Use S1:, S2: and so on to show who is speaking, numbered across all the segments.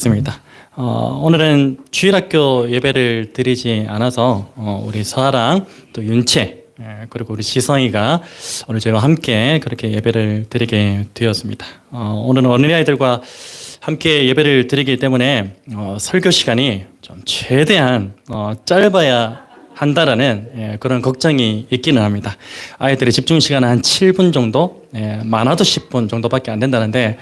S1: 있습니다. 오늘은 주일학교 예배를 드리지 않아서 우리 서아랑 또 윤채 그리고 우리 지성이가 오늘 저희와 함께 그렇게 예배를 드리게 되었습니다. 오늘은 어린아이들과 함께 예배를 드리기 때문에 설교 시간이 좀 최대한 짧아야 한다라는 그런 걱정이 있기는 합니다. 아이들의 집중 시간은 한 7분 정도, 많아도 10분 정도밖에 안 된다는데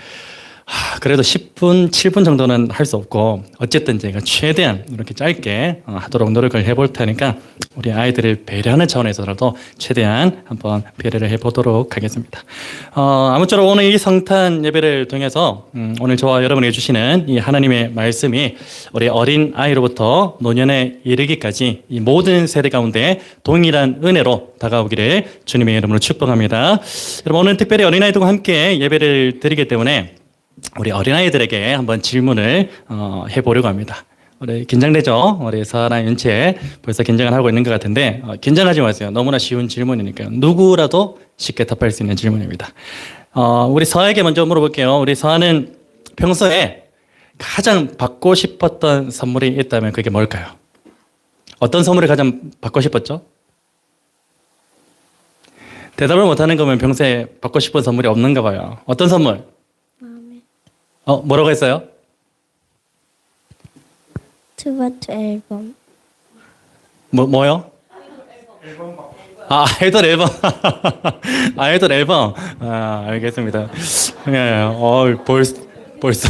S1: 그래도 10분, 7분 정도는 할 수 없고 어쨌든 제가 최대한 이렇게 짧게 하도록 노력을 해볼 테니까 우리 아이들을 배려하는 차원에서라도 최대한 한번 배려를 해보도록 하겠습니다. 아무쪼록 오늘 이 성탄 예배를 통해서 오늘 저와 여러분에게 주시는 이 하나님의 말씀이 우리 어린 아이로부터 노년에 이르기까지 이 모든 세대 가운데 동일한 은혜로 다가오기를 주님의 이름으로 축복합니다. 여러분 오늘 특별히 어린아이들과 함께 예배를 드리기 때문에 우리 어린아이들에게 한번 질문을 해보려고 합니다. 우리 긴장되죠? 우리 서아랑 윤채 벌써 긴장을 하고 있는 것 같은데 긴장하지 마세요. 너무나 쉬운 질문이니까요. 누구라도 쉽게 답할 수 있는 질문입니다. 우리 서아에게 먼저 물어볼게요. 우리 서아는 평소에 가장 받고 싶었던 선물이 있다면 그게 뭘까요? 어떤 선물을 가장 받고 싶었죠? 대답을 못하는 거면 평소에 받고 싶은 선물이 없는가 봐요. 어떤 선물? 뭐라고 했어요?
S2: 투바투 앨범.
S1: 뭐요? 아이돌 앨범. 아이돌 앨범. 알겠습니다. 예, 벌써.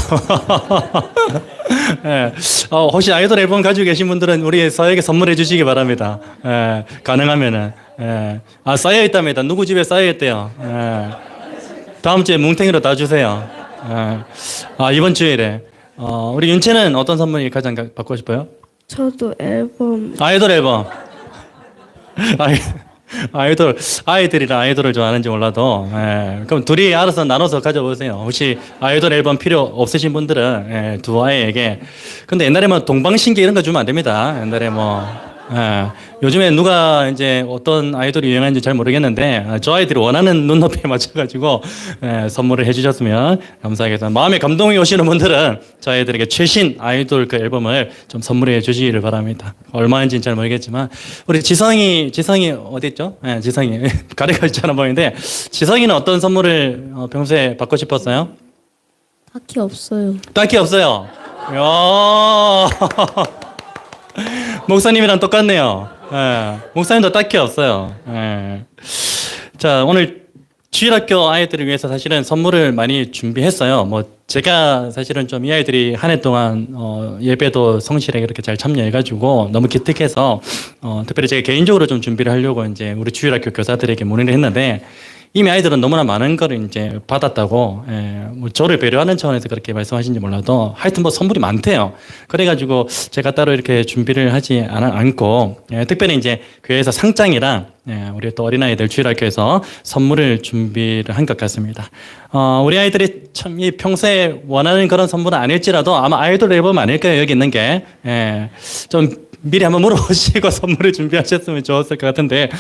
S1: 예, 혹시 아이돌 앨범 가지고 계신 분들은 우리 서에게 선물해 주시기 바랍니다. 예, 가능하면은. 예. 쌓여 있답니다. 누구 집에 쌓여 있대요. 예. 다음 주에 뭉탱이로 다 주세요. 이번 주일에 우리 윤채는 어떤 선물이 가장 받고 싶어요?
S2: 저도 앨범.
S1: 아이돌 앨범. 아이들이랑 아이돌을 좋아하는지 몰라도 그럼 둘이 알아서 나눠서 가져보세요. 혹시 아이돌 앨범 필요 없으신 분들은 두 아이에게. 근데 옛날에 뭐 동방신기 이런 거 주면 안 됩니다. 옛날에 요즘에 누가 이제 어떤 아이돌이 유행하는지 잘 모르겠는데 저 아이들이 원하는 눈높이에 맞춰가지고 선물을 해주셨으면 감사하겠습니다. 마음에 감동이 오시는 분들은 저 아이들에게 최신 아이돌 그 앨범을 좀 선물해 주시기를 바랍니다. 얼마인지는 잘 모르겠지만 우리 지성이 어디 있죠? 지성이 가래가 있잖아 보이는데 지성이는 어떤 선물을 평소에 받고 싶었어요?
S2: 딱히 없어요.
S1: 딱히 없어요. 목사님이랑 똑같네요. 목사님도 딱히 없어요. 자, 오늘 주일학교 아이들을 위해서 사실은 선물을 많이 준비했어요. 제가 사실은 좀 이 아이들이 한 해 동안 예배도 성실하게 이렇게 잘 참여해가지고 너무 기특해서 특별히 제가 개인적으로 좀 준비를 하려고 이제 우리 주일학교 교사들에게 문의를 했는데 이미 아이들은 너무나 많은 거를 이제 받았다고, 저를 배려하는 차원에서 그렇게 말씀하신지 몰라도 하여튼 선물이 많대요. 그래가지고 제가 따로 이렇게 준비를 하지 않고, 특별히 이제 교회에서 상장이랑, 우리 또 어린아이들 주일학교에서 선물을 준비를 한 것 같습니다. 우리 아이들이 참 이 평소에 원하는 그런 선물은 아닐지라도 아마 아이돌 앨범 아닐 거예요, 여기 있는 게. 좀 미리 한번 물어보시고 선물을 준비하셨으면 좋았을 것 같은데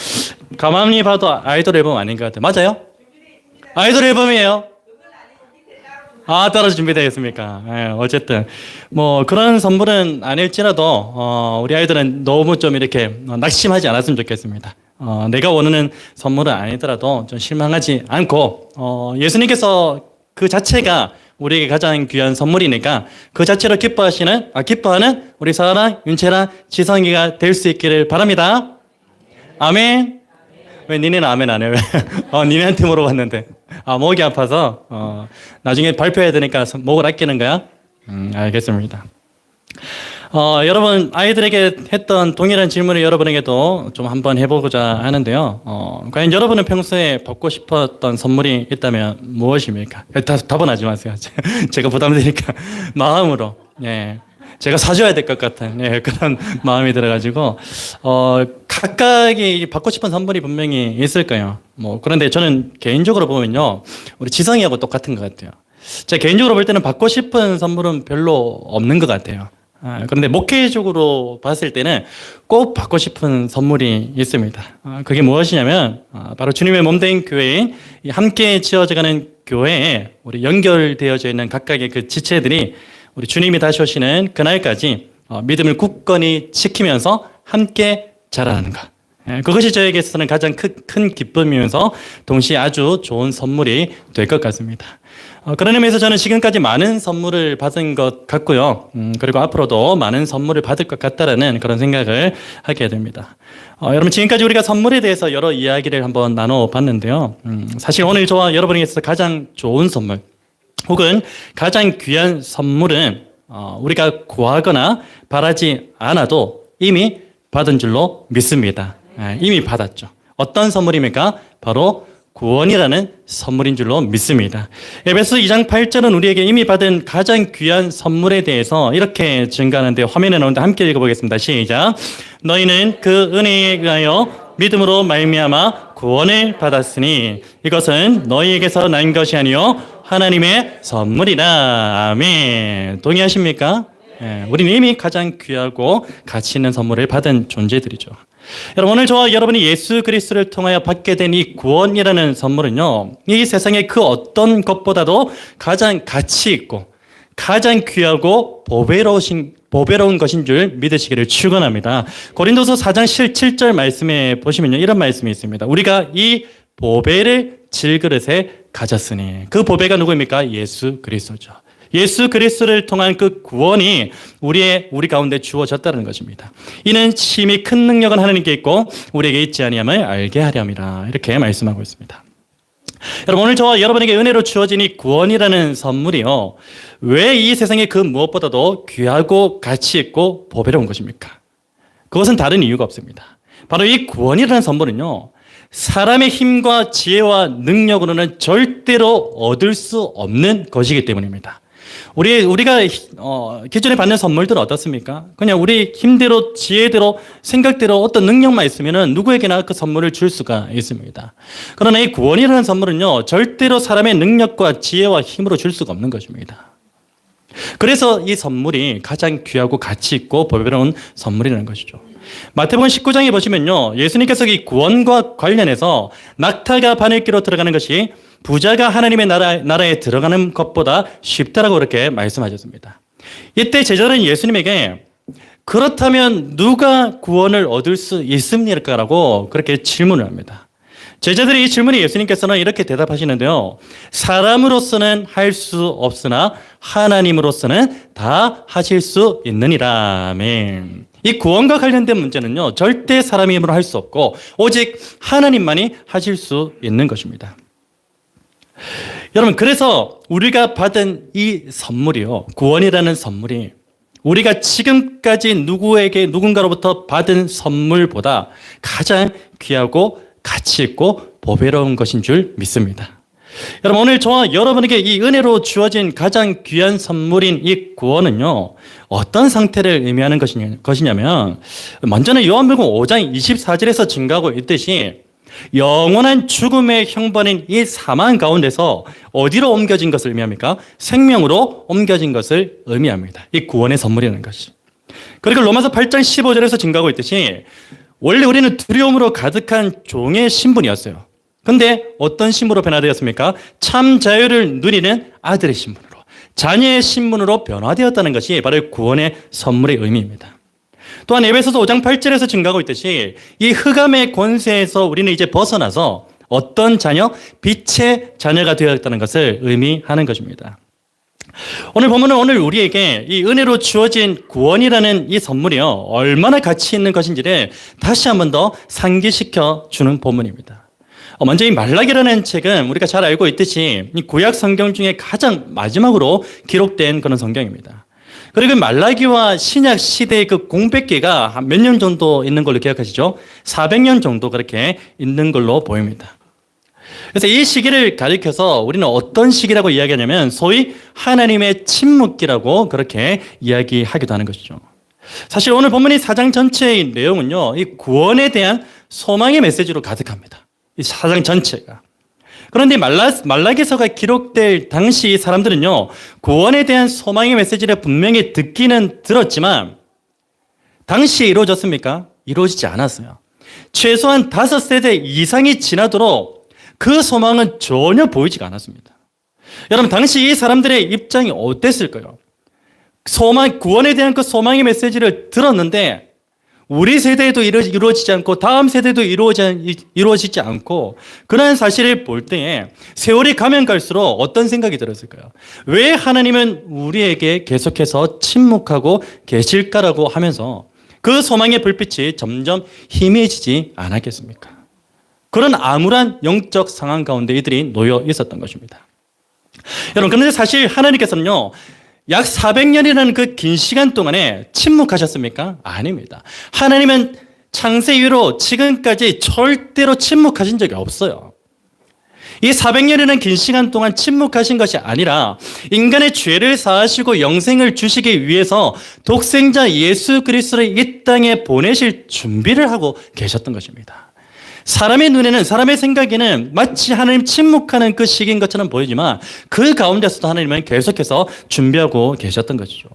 S1: 가만히 봐도 아이돌 앨범 아닌 것 같아요. 맞아요? 아이돌 앨범이에요? 따라서 준비되겠습니까? 어쨌든 그런 선물은 아닐지라도 우리 아이들은 너무 좀 이렇게 낙심하지 않았으면 좋겠습니다. 내가 원하는 선물은 아니더라도 좀 실망하지 않고 예수님께서 그 자체가 우리에게 가장 귀한 선물이니까 그 자체로 기뻐하는 우리 서아랑 윤채랑 지성이가 될 수 있기를 바랍니다. 아멘. 왜 니네는 아멘 안 해요? 니네한테 물어봤는데. 목이 아파서 나중에 발표해야 되니까 목을 아끼는 거야? 알겠습니다. 여러분 아이들에게 했던 동일한 질문을 여러분에게도 좀 한번 해보고자 하는데요. 과연 여러분은 평소에 받고 싶었던 선물이 있다면 무엇입니까? 답은 하지 마세요. 제가 부담되니까 마음으로 제가 사줘야 될 것 같은 그런 마음이 들어가지고 각각이 받고 싶은 선물이 분명히 있을 거예요. 그런데 저는 개인적으로 보면요 우리 지성이하고 똑같은 것 같아요. 제가 개인적으로 볼 때는 받고 싶은 선물은 별로 없는 것 같아요. 그런데 목회적으로 봤을 때는 꼭 받고 싶은 선물이 있습니다. 그게 무엇이냐면 바로 주님의 몸된 교회인 함께 지어져가는 교회에 우리 연결되어져 있는 각각의 그 지체들이 우리 주님이 다시 오시는 그날까지 믿음을 굳건히 지키면서 함께 자라나는 것. 그것이 저에게서는 가장 큰 기쁨이면서 동시에 아주 좋은 선물이 될 것 같습니다. 그런 의미에서 저는 지금까지 많은 선물을 받은 것 같고요. 그리고 앞으로도 많은 선물을 받을 것 같다라는 그런 생각을 하게 됩니다. 여러분 지금까지 우리가 선물에 대해서 여러 이야기를 한번 나눠봤는데요. 사실 오늘 저와 여러분에게 있어서 가장 좋은 선물 혹은 가장 귀한 선물은 우리가 구하거나 바라지 않아도 이미 받은 줄로 믿습니다. 이미 받았죠. 어떤 선물입니까? 바로 구원이라는 선물인 줄로 믿습니다. 에베소 2장 8절은 우리에게 이미 받은 가장 귀한 선물에 대해서 이렇게 증가하는데 화면에 나오는데 함께 읽어보겠습니다. 시작. 너희는 그 은혜에 의하여 믿음으로 말미암아 구원을 받았으니 이것은 너희에게서 난 것이 아니요 하나님의 선물이라. 아멘. 동의하십니까? 우리는 이미 가장 귀하고 가치 있는 선물을 받은 존재들이죠. 여러분 오늘 저와 여러분이 예수 그리스도를 통하여 받게 된 이 구원이라는 선물은요, 이 세상의 그 어떤 것보다도 가장 가치 있고 가장 귀하고 보배로운 것인 줄 믿으시기를 축원합니다. 고린도서 4장 7절 말씀에 보시면요, 이런 말씀이 있습니다. 우리가 이 보배를 질그릇에 가졌으니, 그 보배가 누구입니까? 예수 그리스도죠. 예수 그리스도를 통한 그 구원이 우리 가운데 주어졌다는 것입니다. 이는 심히 큰 능력은 하나님께 있고 우리에게 있지 아니함을 알게 하려 함이라. 이렇게 말씀하고 있습니다. 여러분 오늘 저와 여러분에게 은혜로 주어진 이 구원이라는 선물이요, 왜 이 세상의 그 무엇보다도 귀하고 가치 있고 보배로운 것입니까? 그것은 다른 이유가 없습니다. 바로 이 구원이라는 선물은요, 사람의 힘과 지혜와 능력으로는 절대로 얻을 수 없는 것이기 때문입니다. 우리가 기존에 받는 선물들은 어떻습니까? 그냥 우리 힘대로, 지혜대로, 생각대로 어떤 능력만 있으면 누구에게나 그 선물을 줄 수가 있습니다. 그러나 이 구원이라는 선물은요, 절대로 사람의 능력과 지혜와 힘으로 줄 수가 없는 것입니다. 그래서 이 선물이 가장 귀하고 가치 있고 보배로운 선물이라는 것이죠. 마태복음 19장에 보시면요, 예수님께서 이 구원과 관련해서 낙타가 바늘기로 들어가는 것이 부자가 하나님의 나라에 들어가는 것보다 쉽다라고 그렇게 말씀하셨습니다. 이때 제자들은 예수님에게 그렇다면 누가 구원을 얻을 수 있습니까라고 그렇게 질문을 합니다. 제자들의 이 질문에 예수님께서는 이렇게 대답하시는데요, 사람으로서는 할 수 없으나 하나님으로서는 다 하실 수 있느니라. 아멘. 이 구원과 관련된 문제는요, 절대 사람의 힘으로 할 수 없고 오직 하나님만이 하실 수 있는 것입니다. 여러분 그래서 우리가 받은 이 선물이요, 구원이라는 선물이 우리가 지금까지 누군가로부터 받은 선물보다 가장 귀하고 가치 있고 보배로운 것인 줄 믿습니다. 여러분 오늘 저와 여러분에게 이 은혜로 주어진 가장 귀한 선물인 이 구원은요, 어떤 상태를 의미하는 것이냐면 먼저는 요한복음 5장 24절에서 증가하고 있듯이 영원한 죽음의 형벌인 이 사망 가운데서 어디로 옮겨진 것을 의미합니까? 생명으로 옮겨진 것을 의미합니다. 이 구원의 선물이라는 것이. 그리고 로마서 8장 15절에서 증가하고 있듯이 원래 우리는 두려움으로 가득한 종의 신분이었어요. 근데 어떤 신분으로 변화되었습니까? 참 자유를 누리는 아들의 신분으로, 자녀의 신분으로 변화되었다는 것이 바로 구원의 선물의 의미입니다. 또한 에베소서 5장 8절에서 증가하고 있듯이 이 흑암의 권세에서 우리는 이제 벗어나서 어떤 자녀? 빛의 자녀가 되었다는 것을 의미하는 것입니다. 오늘 본문은 오늘 우리에게 이 은혜로 주어진 구원이라는 이 선물이요, 얼마나 가치 있는 것인지를 다시 한 번 더 상기시켜 주는 본문입니다. 먼저 이 말라기라는 책은 우리가 잘 알고 있듯이 이 구약 성경 중에 가장 마지막으로 기록된 그런 성경입니다. 그리고 말라기와 신약 시대의 그 공백기가 한 몇 년 정도 있는 걸로 기억하시죠? 400년 정도 그렇게 있는 걸로 보입니다. 그래서 이 시기를 가리켜서 우리는 어떤 시기라고 이야기하냐면 소위 하나님의 침묵기라고 그렇게 이야기하기도 하는 것이죠. 사실 오늘 본문이 4장 전체의 내용은요, 이 구원에 대한 소망의 메시지로 가득합니다. 이 4장 전체가. 그런데 말라기서가 기록될 당시 사람들은요, 구원에 대한 소망의 메시지를 분명히 듣기는 들었지만 당시에 이루어졌습니까? 이루어지지 않았어요. 최소한 5세대 이상이 지나도록 그 소망은 전혀 보이지가 않았습니다. 여러분 당시 이 사람들의 입장이 어땠을까요? 소망, 구원에 대한 그 소망의 메시지를 들었는데 우리 세대에도 이루어지지 않고 다음 세대도 이루어지지 않고 그런 사실을 볼 때에 세월이 가면 갈수록 어떤 생각이 들었을까요? 왜 하나님은 우리에게 계속해서 침묵하고 계실까라고 하면서 그 소망의 불빛이 점점 희미해지지 않았겠습니까? 그런 암울한 영적 상황 가운데 이들이 놓여 있었던 것입니다. 여러분, 그런데 사실 하나님께서는요, 약 400년이라는 그 긴 시간 동안에 침묵하셨습니까? 아닙니다. 하나님은 창세 이후로 지금까지 절대로 침묵하신 적이 없어요. 이 400년이라는 긴 시간 동안 침묵하신 것이 아니라 인간의 죄를 사하시고 영생을 주시기 위해서 독생자 예수 그리스도를 이 땅에 보내실 준비를 하고 계셨던 것입니다. 사람의 눈에는, 사람의 생각에는 마치 하나님 침묵하는 그 시기인 것처럼 보이지만 그 가운데서도 하나님은 계속해서 준비하고 계셨던 것이죠.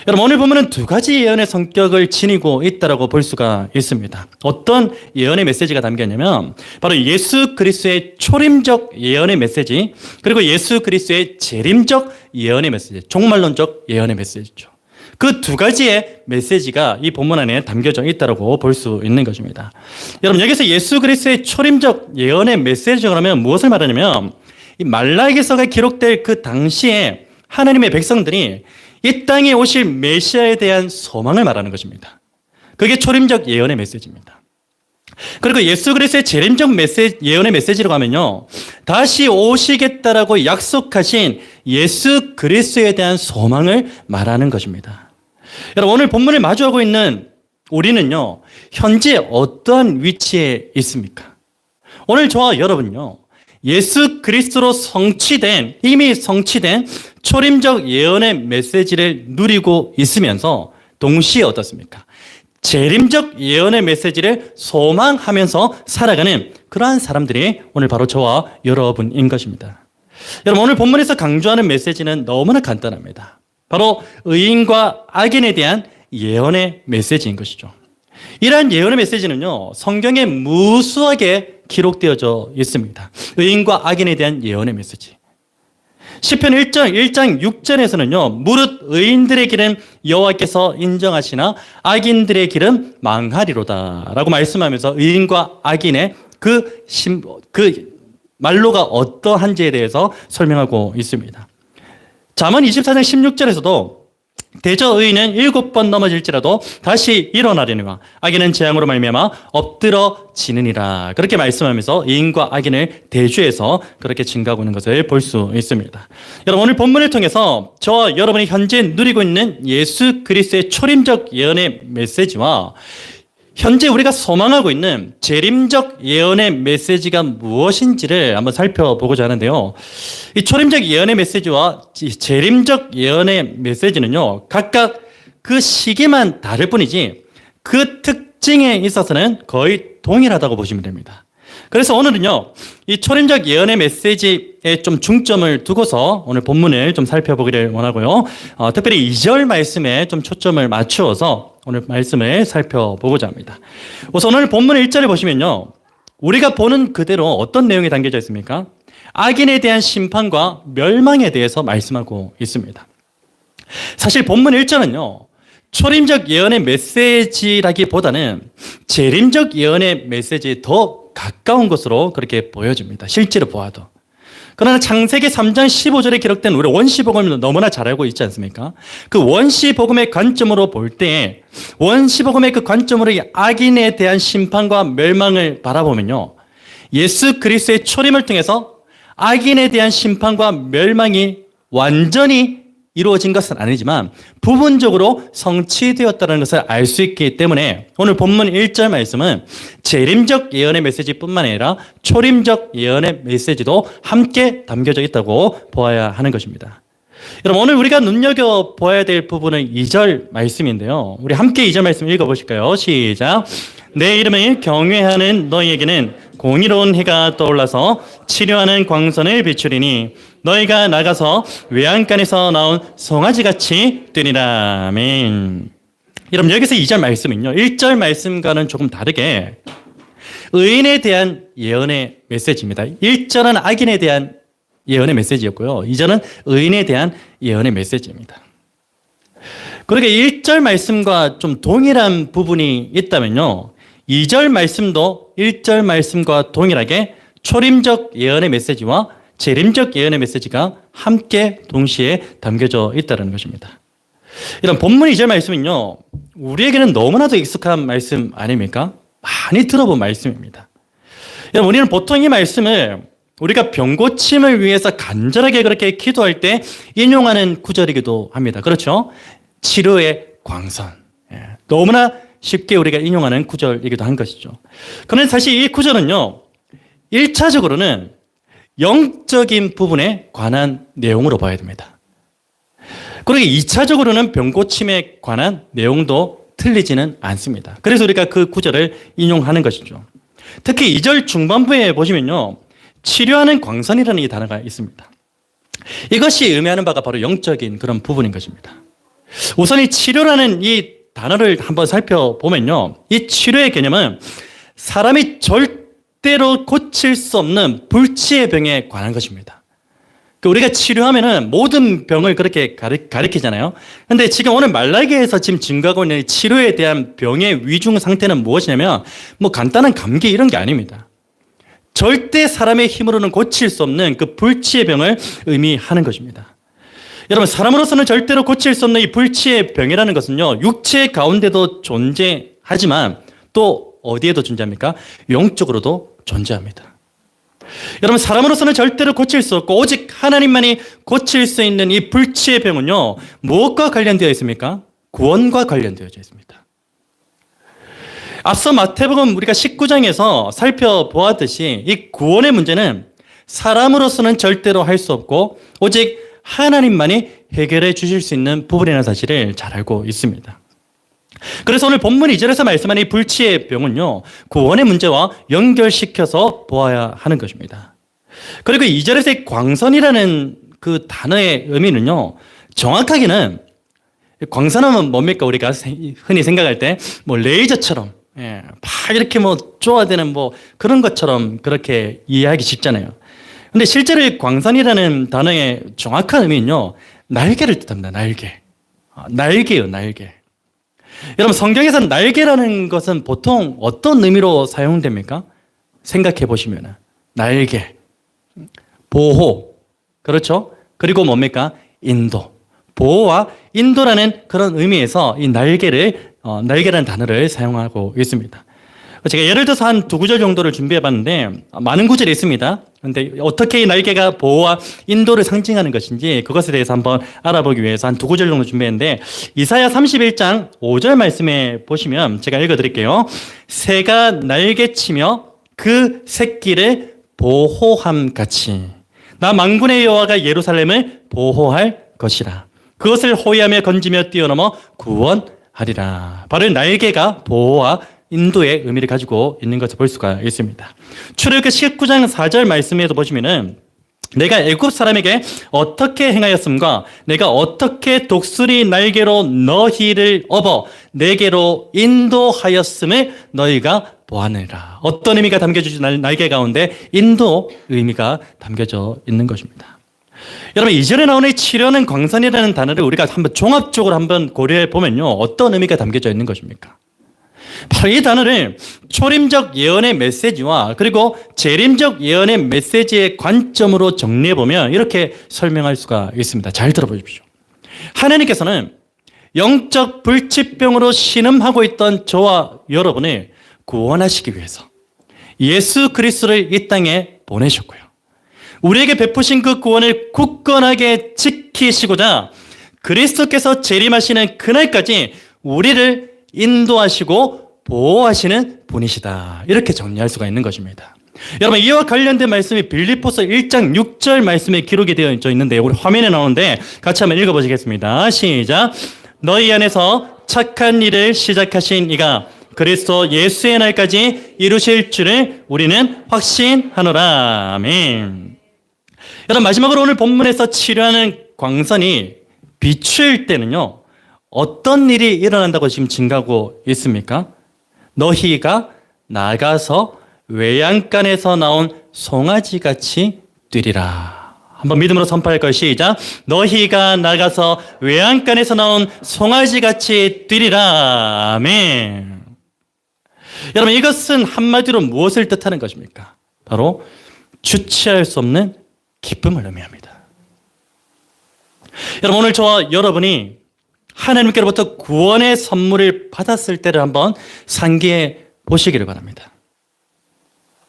S1: 여러분, 오늘 보면은 두 가지 예언의 성격을 지니고 있다고 볼 수가 있습니다. 어떤 예언의 메시지가 담겼냐면 바로 예수 그리스도의 초림적 예언의 메시지, 그리고 예수 그리스도의 재림적 예언의 메시지, 종말론적 예언의 메시지죠. 그 두 가지의 메시지가 이 본문 안에 담겨져 있다고 볼 수 있는 것입니다. 여러분, 여기서 예수 그리스도의 초림적 예언의 메시지가 그러면 무엇을 말하냐면 이 말라기서가 기록될 그 당시에 하나님의 백성들이 이 땅에 오실 메시아에 대한 소망을 말하는 것입니다. 그게 초림적 예언의 메시지입니다. 그리고 예수 그리스도의 재림적 예언의 메시지라고 하면요, 다시 오시겠다라고 약속하신 예수 그리스도에 대한 소망을 말하는 것입니다. 여러분, 오늘 본문을 마주하고 있는 우리는요, 현재 어떠한 위치에 있습니까? 오늘 저와 여러분요, 예수 그리스도로 이미 성취된 초림적 예언의 메시지를 누리고 있으면서 동시에 어떻습니까? 재림적 예언의 메시지를 소망하면서 살아가는 그러한 사람들이 오늘 바로 저와 여러분인 것입니다. 여러분, 오늘 본문에서 강조하는 메시지는 너무나 간단합니다. 바로 의인과 악인에 대한 예언의 메시지인 것이죠. 이러한 예언의 메시지는요, 성경에 무수하게 기록되어져 있습니다. 의인과 악인에 대한 예언의 메시지. 시편 1장 6절에서는요, 무릇 의인들의 길은 여호와께서 인정하시나 악인들의 길은 망하리로다 라고 말씀하면서 의인과 악인의 그 말로가 어떠한지에 대해서 설명하고 있습니다. 잠언 24장 16절에서도 대저 의인은 7번 넘어질지라도 다시 일어나려니와 악인은 재앙으로 말미암아 엎드러지느니라, 그렇게 말씀하면서 의인과 악인을 대조해서 그렇게 증가하고 있는 것을 볼 수 있습니다. 여러분, 오늘 본문을 통해서 저와 여러분이 현재 누리고 있는 예수 그리스도의 초림적 예언의 메시지와 현재 우리가 소망하고 있는 재림적 예언의 메시지가 무엇인지를 한번 살펴보고자 하는데요. 이 초림적 예언의 메시지와 재림적 예언의 메시지는요, 각각 그 시기만 다를 뿐이지 그 특징에 있어서는 거의 동일하다고 보시면 됩니다. 그래서 오늘은요, 이 초림적 예언의 메시지에 좀 중점을 두고서 오늘 본문을 좀 살펴보기를 원하고요. 특별히 2절 말씀에 좀 초점을 맞추어서 오늘 말씀을 살펴보고자 합니다. 우선 오늘 본문 1절을 보시면요, 우리가 보는 그대로 어떤 내용이 담겨져 있습니까? 악인에 대한 심판과 멸망에 대해서 말씀하고 있습니다. 사실 본문 1절은요, 초림적 예언의 메시지라기보다는 재림적 예언의 메시지에 더 가까운 것으로 그렇게 보여집니다. 실제로 보아도. 그러나 창세기 3장 15절에 기록된 우리 원시복음을 너무나 잘 알고 있지 않습니까? 그 원시복음의 관점으로 볼 때, 원시복음의 그 관점으로 이 악인에 대한 심판과 멸망을 바라보면요, 예수 그리스도의 초림을 통해서 악인에 대한 심판과 멸망이 완전히 이루어진 것은 아니지만 부분적으로 성취되었다는 것을 알 수 있기 때문에 오늘 본문 1절 말씀은 재림적 예언의 메시지뿐만 아니라 초림적 예언의 메시지도 함께 담겨져 있다고 보아야 하는 것입니다. 여러분, 오늘 우리가 눈여겨보아야 될 부분은 2절 말씀인데요, 우리 함께 2절 말씀 읽어보실까요? 시작. 내 이름을 경외하는 너희에게는 공의로운 해가 떠올라서 치료하는 광선을 비추리니 너희가 나가서 외양간에서 나온 송아지같이 되리라. 아멘. 여러분, 여기서 2절 말씀은요, 1절 말씀과는 조금 다르게 의인에 대한 예언의 메시지입니다. 1절은 악인에 대한 예언의 메시지였고요, 2절은 의인에 대한 예언의 메시지입니다. 그러게 1절 말씀과 좀 동일한 부분이 있다면요. 2절 말씀도 1절 말씀과 동일하게 초림적 예언의 메시지와 재림적 예언의 메시지가 함께 동시에 담겨져 있다는 것입니다. 이런 본문 2절 말씀은요, 우리에게는 너무나도 익숙한 말씀 아닙니까? 많이 들어본 말씀입니다. 여러분, 우리는 보통 이 말씀을 우리가 병고침을 위해서 간절하게 그렇게 기도할 때 인용하는 구절이기도 합니다. 그렇죠? 치료의 광선. 너무나 쉽게 우리가 인용하는 구절이기도 한 것이죠. 그런데 사실 이 구절은요, 1차적으로는 영적인 부분에 관한 내용으로 봐야 됩니다. 그러게 2차적으로는 병고침에 관한 내용도 틀리지는 않습니다. 그래서 우리가 그 구절을 인용하는 것이죠. 특히 2절 중반부에 보시면요, 치료하는 광선이라는 이 단어가 있습니다. 이것이 의미하는 바가 바로 영적인 그런 부분인 것입니다. 우선 이 치료라는 이 단어를 한번 살펴보면요, 이 치료의 개념은 사람이 절대로 고칠 수 없는 불치의 병에 관한 것입니다. 우리가 치료하면은 모든 병을 그렇게 가리키잖아요. 근데 지금 오늘 말라기에서 지금 증거하고 있는 치료에 대한 병의 위중 상태는 무엇이냐면, 뭐 간단한 감기 이런 게 아닙니다. 절대 사람의 힘으로는 고칠 수 없는 그 불치의 병을 의미하는 것입니다. 여러분, 사람으로서는 절대로 고칠 수 없는 이 불치의 병이라는 것은요, 육체 가운데도 존재하지만 또 어디에도 존재합니까? 영적으로도 존재합니다. 여러분, 사람으로서는 절대로 고칠 수 없고 오직 하나님만이 고칠 수 있는 이 불치의 병은요, 무엇과 관련되어 있습니까? 구원과 관련되어져 있습니다. 앞서 마태복음 우리가 19장에서 살펴보았듯이 이 구원의 문제는 사람으로서는 절대로 할 수 없고 오직 하나님만이 해결해 주실 수 있는 부분이라는 사실을 잘 알고 있습니다. 그래서 오늘 본문 2절에서 말씀하는 이 불치의 병은요, 구원의 문제와 연결시켜서 보아야 하는 것입니다. 그리고 2절에서의 광선이라는 그 단어의 의미는요, 정확하게는 광선하면 뭡니까? 우리가 흔히 생각할 때 뭐 레이저처럼 막 이렇게 뭐 쪼아대는 뭐 그런 것처럼 그렇게 이해하기 쉽잖아요. 근데 실제로 이 광선이라는 단어의 정확한 의미는요, 날개를 뜻합니다. 날개예요, 날개. 여러분, 성경에서 날개라는 것은 보통 어떤 의미로 사용됩니까? 생각해 보시면 날개, 보호, 그렇죠? 그리고 뭡니까? 인도. 보호와 인도라는 그런 의미에서 이 날개라는 단어를 사용하고 있습니다. 제가 예를 들어서 한 2구절 정도를 준비해 봤는데 많은 구절이 있습니다. 그런데 어떻게 이 날개가 보호와 인도를 상징하는 것인지 그것에 대해서 한번 알아보기 위해서 한 2구절 정도 준비했는데, 이사야 31장 5절 말씀에 보시면 제가 읽어드릴게요. 새가 날개치며 그 새끼를 보호함 같이 나 만군의 여호와가 예루살렘을 보호할 것이라. 그것을 호위하며 건지며 뛰어넘어 구원하리라. 바로 날개가 보호와 인도의 의미를 가지고 있는 것을 볼 수가 있습니다. 출애굽기 19장 4절 말씀에도 보시면은 내가 애굽 사람에게 어떻게 행하였음과 내가 어떻게 독수리 날개로 너희를 업어 내게로 인도하였음을 너희가 보았느니라. 어떤 의미가 담겨져 있는 날개 가운데 인도 의미가 담겨져 있는 것입니다. 여러분, 2절에 나오는 이 치료는 광선이라는 단어를 우리가 한번 종합적으로 한번 고려해 보면요, 어떤 의미가 담겨져 있는 것입니까? 바로 이 단어를 초림적 예언의 메시지와 그리고 재림적 예언의 메시지의 관점으로 정리해 보면 이렇게 설명할 수가 있습니다. 잘 들어보십시오. 하나님께서는 영적 불치병으로 신음하고 있던 저와 여러분을 구원하시기 위해서 예수 그리스도를 이 땅에 보내셨고요, 우리에게 베푸신 그 구원을 굳건하게 지키시고자 그리스도께서 재림하시는 그날까지 우리를 인도하시고 보호하시는 분이시다. 이렇게 정리할 수가 있는 것입니다. 여러분, 이와 관련된 말씀이 빌립보서 1장 6절 말씀에 기록이 되어 있는데 우리 화면에 나오는데 같이 한번 읽어보시겠습니다. 시작. 너희 안에서 착한 일을 시작하신 이가 그리스도 예수의 날까지 이루실 줄을 우리는 확신하노라. 아멘. 여러분, 마지막으로 오늘 본문에서 치료하는 광선이 비추일 때는요, 어떤 일이 일어난다고 지금 증가하고 있습니까? 너희가 나가서 외양간에서 나온 송아지같이 뛰리라. 한번 믿음으로 선포할 것 시작. 너희가 나가서 외양간에서 나온 송아지같이 뛰리라. 아멘. 여러분, 이것은 한마디로 무엇을 뜻하는 것입니까? 바로 주체할 수 없는 기쁨을 의미합니다. 여러분, 오늘 저와 여러분이 하나님께로부터 구원의 선물을 받았을 때를 한번 상기해 보시기를 바랍니다.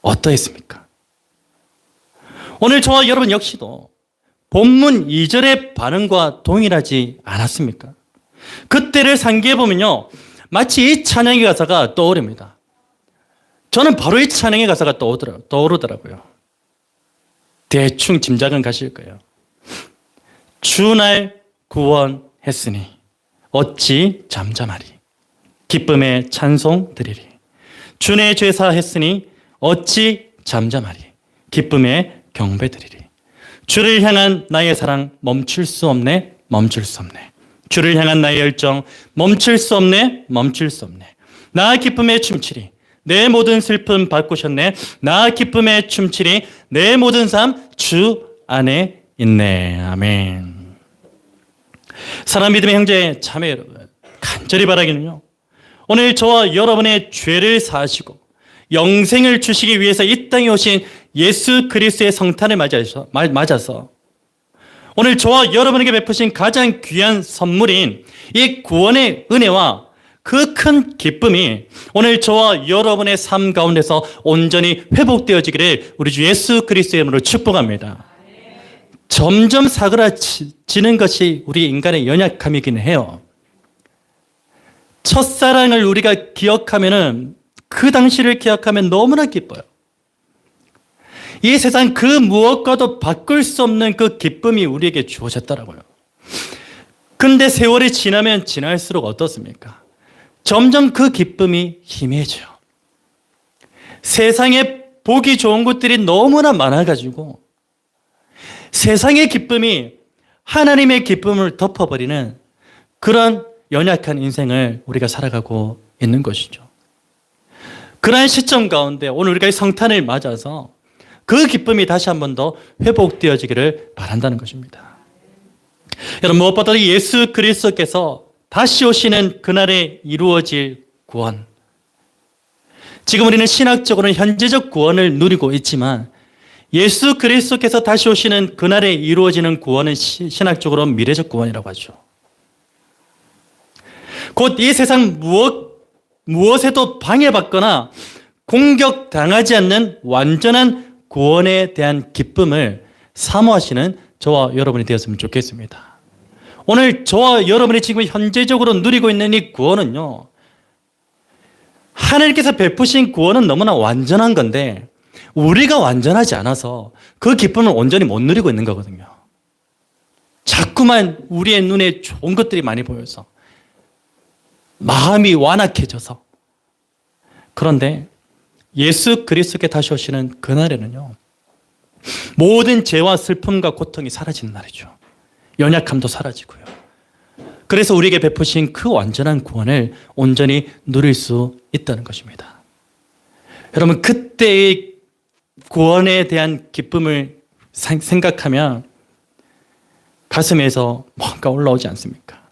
S1: 어떠했습니까? 오늘 저와 여러분 역시도 본문 2절의 반응과 동일하지 않았습니까? 그때를 상기해 보면요, 마치 이 찬양의 가사가 떠오릅니다. 저는 바로 이 찬양의 가사가 떠오르더라고요. 대충 짐작은 가실 거예요. 주날 구원했으니 어찌 잠잠하리. 기쁨의 찬송 드리리. 주내 죄사 했으니 어찌 잠잠하리. 기쁨의 경배 드리리. 주를 향한 나의 사랑 멈출 수 없네. 멈출 수 없네. 주를 향한 나의 열정 멈출 수 없네. 멈출 수 없네. 나 기쁨에 춤추리. 내 모든 슬픔 바꾸셨네. 나 기쁨에 춤추리. 내 모든 삶 주 안에 있네. 아멘. 사랑 믿음의 형제 자매 여러분, 간절히 바라기는요, 오늘 저와 여러분의 죄를 사하시고 영생을 주시기 위해서 이 땅에 오신 예수 그리스도의 성탄을 맞아서 오늘 저와 여러분에게 베푸신 가장 귀한 선물인 이 구원의 은혜와 그 큰 기쁨이 오늘 저와 여러분의 삶 가운데서 온전히 회복되어지기를 우리 주 예수 그리스도의 이름으로 축복합니다. 점점 사그라지는 것이 우리 인간의 연약함이긴 해요. 첫사랑을 우리가 기억하면은 그 당시를 기억하면 너무나 기뻐요. 이 세상 그 무엇과도 바꿀 수 없는 그 기쁨이 우리에게 주어졌더라고요. 근데 세월이 지나면 지날수록 어떻습니까? 점점 그 기쁨이 희미해져요. 세상에 보기 좋은 것들이 너무나 많아가지고 세상의 기쁨이 하나님의 기쁨을 덮어버리는 그런 연약한 인생을 우리가 살아가고 있는 것이죠. 그러한 시점 가운데 오늘 우리가 이 성탄을 맞아서 그 기쁨이 다시 한 번 더 회복되어지기를 바란다는 것입니다. 여러분, 무엇보다도 예수 그리스도께서 다시 오시는 그날에 이루어질 구원. 지금 우리는 신학적으로는 현재적 구원을 누리고 있지만 예수 그리스도께서 다시 오시는 그날에 이루어지는 구원은 신학적으로 미래적 구원이라고 하죠. 곧 이 세상 무엇에도 방해받거나 공격당하지 않는 완전한 구원에 대한 기쁨을 사모하시는 저와 여러분이 되었으면 좋겠습니다. 오늘 저와 여러분이 지금 현재적으로 누리고 있는 이 구원은요, 하나님께서 베푸신 구원은 너무나 완전한 건데 우리가 완전하지 않아서 그 기쁨을 온전히 못 누리고 있는 거거든요. 자꾸만 우리의 눈에 좋은 것들이 많이 보여서 마음이 완악해져서. 그런데 예수 그리스도께 다시 오시는 그날에는요, 모든 죄와 슬픔과 고통이 사라지는 날이죠. 연약함도 사라지고요. 그래서 우리에게 베푸신 그 완전한 구원을 온전히 누릴 수 있다는 것입니다. 여러분, 그때의 구원에 대한 기쁨을 생각하면 가슴에서 뭔가 올라오지 않습니까?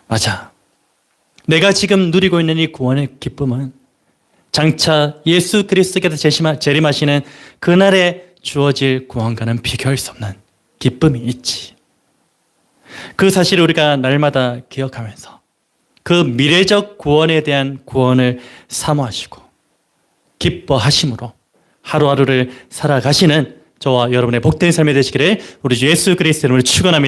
S1: 맞아. 내가 지금 누리고 있는 이 구원의 기쁨은 장차 예수 그리스도께서 재림하시는 그날에 주어질 구원과는 비교할 수 없는 기쁨이 있지. 그 사실을 우리가 날마다 기억하면서 그 미래적 구원에 대한 구원을 사모하시고 기뻐하심으로 하루하루를 살아가시는 저와 여러분의 복된 삶이 되시기를 우리 주 예수 그리스도의 이름으로 축원합니다.